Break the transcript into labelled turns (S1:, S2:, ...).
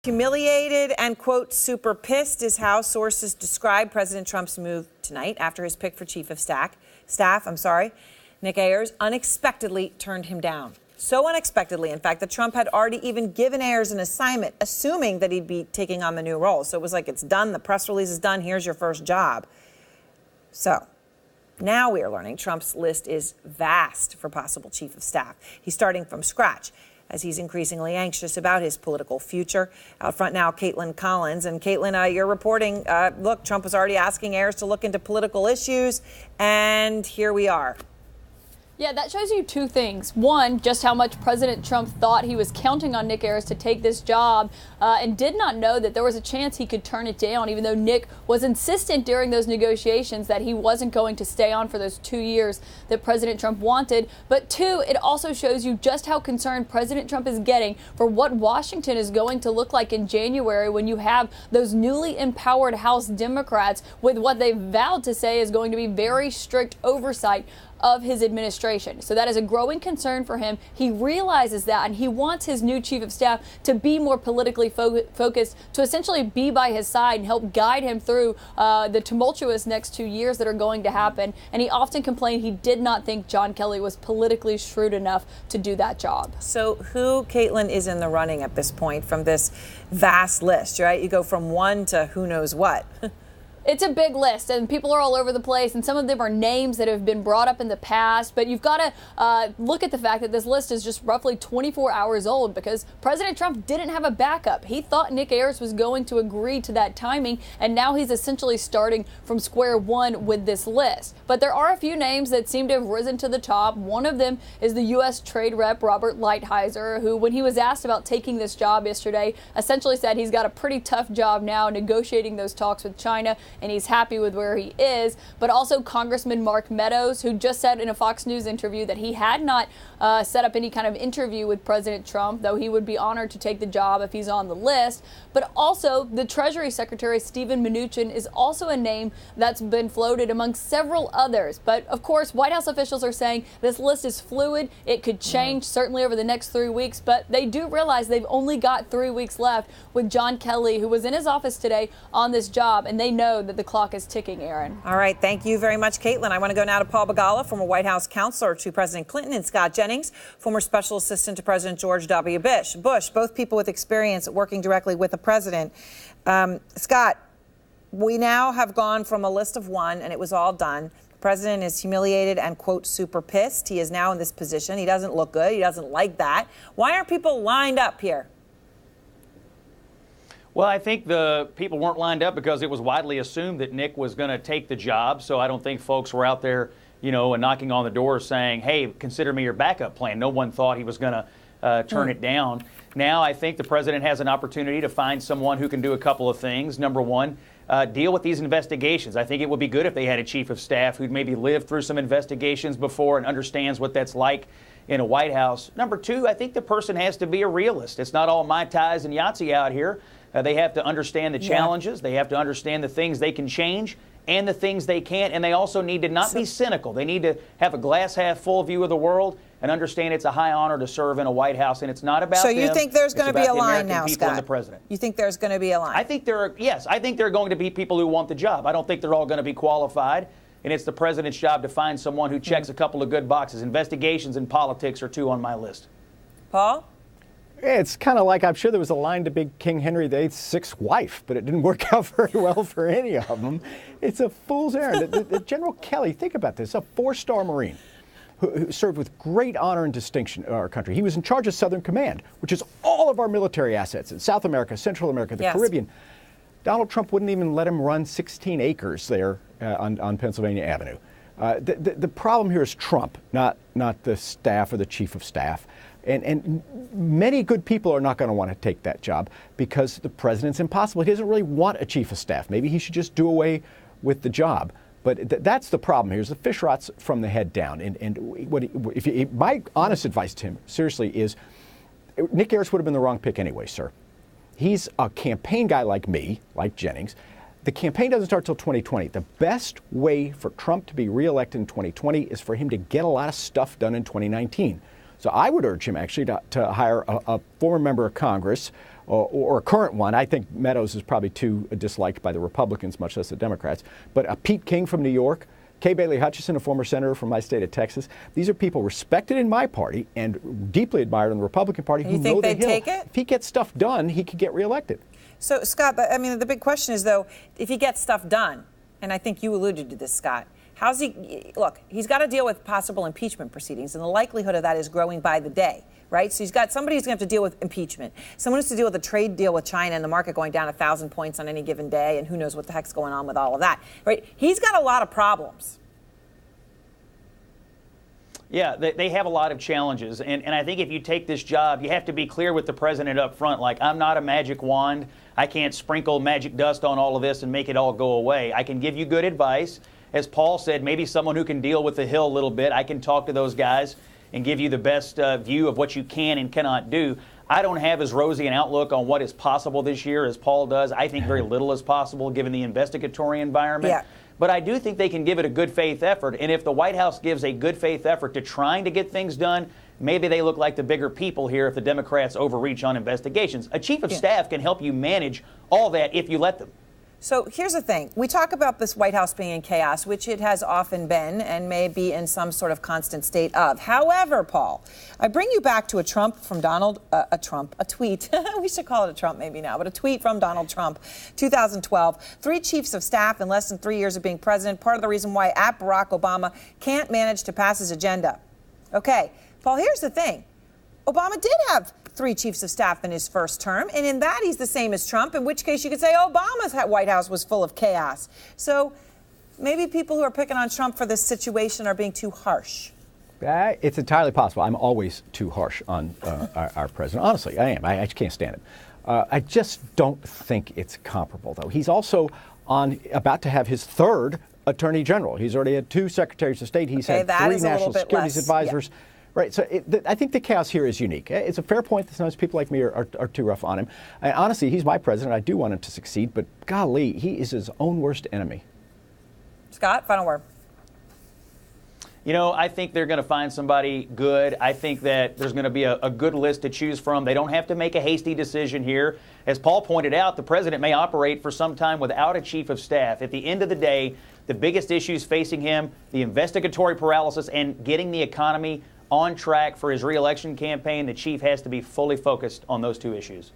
S1: Humiliated and, quote, super pissed is how sources describe President Trump's move tonight after his pick for chief of staff, Nick Ayers, unexpectedly turned him down. So unexpectedly, in fact, that Trump had already even given Ayers an assignment, assuming that he'd be taking on the new role. So it was like, it's done. The press release is done. Here's your first job. So now we are learning Trump's list is vast for possible chief of staff. He's starting from scratch, as he's increasingly anxious about his political future. Out front now, Caitlin Collins. And Caitlin, you're reporting, look, Trump was already asking Ayers to look into political issues, and here we are.
S2: Yeah, that shows you two things. One, just how much President Trump thought he was counting on Nick Ayers to take this job and did not know that there was a chance he could turn it down, even though Nick was insistent during those negotiations that he wasn't going to stay on for those 2 years that President Trump wanted. But two, it also shows you just how concerned President Trump is getting for what Washington is going to look like in January when you have those newly empowered House Democrats with what they vowed to say is going to be very strict oversight of his administration. So that is a growing concern for him. He realizes that, and he wants his new chief of staff to be more politically focused, to essentially be by his side and help guide him through the tumultuous next 2 years that are going to happen. And he often complained he did not think John Kelly was politically shrewd enough to do that job.
S1: So who, Caitlin, is in the running at this point from this vast list, right? You go from one to who knows what.
S2: It's a big list, and people are all over the place, and some of them are names that have been brought up in the past. But you've got to look at the fact that this list is just roughly 24 hours old because President Trump didn't have a backup. He thought Nick Ayers was going to agree to that timing, and now he's essentially starting from square one with this list. But there are a few names that seem to have risen to the top. One of them is the U.S. Trade Rep Robert Lighthizer, who, when he was asked about taking this job yesterday, essentially said he's got a pretty tough job now negotiating those talks with China, and he's happy with where he is. But also Congressman Mark Meadows, who just said in a Fox News interview that he had not set up any kind of interview with President Trump, though he would be honored to take the job if he's on the list. But also the Treasury Secretary, Steven Mnuchin, is also a name that's been floated among several others. But of course, White House officials are saying this list is fluid. It could change certainly over the next 3 weeks, but they do realize they've only got 3 weeks left with John Kelly, who was in his office today on this job, and they know that the clock is ticking, Aaron.
S1: All right. Thank you very much, Caitlin. I want to go now to Paul Begala, former White House counselor to President Clinton, and Scott Jennings, former special assistant to President George W. Bush, both people with experience working directly with the president. Scott, we now have gone from a list of one, and it was all done. The president is humiliated and, quote, super pissed. He is now in this position. He doesn't look good. He doesn't like that. Why aren't people lined up here?
S3: Well, I think the people weren't lined up because it was widely assumed that Nick was going to take the job. So I don't think folks were out there, and knocking on the door saying, hey, consider me your backup plan. No one thought he was going to turn it down. Now I think the president has an opportunity to find someone who can do a couple of things. Number one, deal with these investigations. I think it would be good if they had a chief of staff who'd maybe lived through some investigations before and understands what that's like in a White House. Number two, I think the person has to be a realist. It's not all Mai Tais and Yahtzee out here. They have to understand the challenges. They have to understand the things they can change and the things they can't. And they also need to not be cynical. They need to have a glass half full view of the world and understand it's a high honor to serve in a White House. And it's not about
S1: So you think there's going to be a line now, Scott?
S3: And the president.
S1: You think there's going to be a line?
S3: I think there are going to be people who want the job. I don't think they're all going to be qualified. And it's the president's job to find someone who checks a couple of good boxes. Investigations and politics are two on my list.
S1: Paul?
S4: It's kind of like, I'm sure there was a line to be King Henry VIII's sixth wife, but it didn't work out very well for any of them. It's a fool's errand. the General Kelly, think about this, a four-star Marine who served with great honor and distinction in our country. He was in charge of Southern Command, which is all of our military assets in South America, Central America, the Caribbean. Donald Trump wouldn't even let him run 16 acres there on Pennsylvania Avenue. The problem here is Trump, not the staff or the chief of staff. And many good people are not going to want to take that job because the president's impossible. He doesn't really want a chief of staff. Maybe he should just do away with the job. But that's the problem here is the fish rots from the head down. My honest advice to him, seriously, is Nick Ayers would have been the wrong pick anyway, sir. He's a campaign guy like me, like Jennings. The campaign doesn't start till 2020. The best way for Trump to be reelected in 2020 is for him to get a lot of stuff done in 2019. So I would urge him actually to hire a former member of Congress or a current one. I think Meadows is probably too disliked by the Republicans, much less the Democrats. But Pete King from New York, Kay Bailey Hutchison, a former senator from my state of Texas. These are people respected in my party and deeply admired in the Republican Party who know the Hill.
S1: Take it?
S4: If he gets stuff done, he could get reelected.
S1: So, Scott, I mean, the big question is, though, if he gets stuff done, and I think you alluded to this, Scott, how's he? Look, he's got to deal with possible impeachment proceedings, and the likelihood of that is growing by the day, right? So he's got somebody who's going to have to deal with impeachment. Someone who's to deal with a trade deal with China and the market going down 1,000 points on any given day, and who knows what the heck's going on with all of that, right? He's got a lot of problems.
S3: Yeah, they have a lot of challenges. And I think if you take this job, you have to be clear with the president up front. Like, I'm not a magic wand. I can't sprinkle magic dust on all of this and make it all go away. I can give you good advice. As Paul said, maybe someone who can deal with the Hill a little bit. I can talk to those guys and give you the best view of what you can and cannot do. I don't have as rosy an outlook on what is possible this year as Paul does. I think very little is possible given the investigatory environment. Yeah. But I do think they can give it a good faith effort. And if the White House gives a good faith effort to trying to get things done, maybe they look like the bigger people here if the Democrats overreach on investigations. A chief of staff can help you manage all that if you let them.
S1: So here's the thing. We talk about this White House being in chaos, which it has often been and may be in some sort of constant state of. However, Paul, I bring you back to a tweet. We should call it a Trump maybe now, but a tweet from Donald Trump, 2012. 3 chiefs of staff in less than 3 years of being president. Part of the reason why Barack Obama can't manage to pass his agenda. Okay, Paul, here's the thing. Obama did have 3 chiefs of staff in his first term, and in that he's the same as Trump, in which case you could say Obama's White House was full of chaos. So maybe people who are picking on Trump for this situation are being too harsh.
S4: It's entirely possible. I'm always too harsh on our president. Honestly, I am. I just can't stand him. I just don't think it's comparable, though. He's also about to have his 3rd attorney general. He's already had 2 secretaries of state. He's had 3 national security advisors. Yeah. Right, so I think the chaos here is unique. It's a fair point that sometimes people like me are too rough on him. And honestly, he's my president. I do want him to succeed, but golly, he is his own worst enemy.
S1: Scott, final word.
S3: You know, I think they're going to find somebody good. I think that there's going to be a good list to choose from. They don't have to make a hasty decision here. As Paul pointed out, the president may operate for some time without a chief of staff. At the end of the day, the biggest issues facing him, the investigatory paralysis and getting the economy on track for his re-election campaign, the chief has to be fully focused on those 2 issues.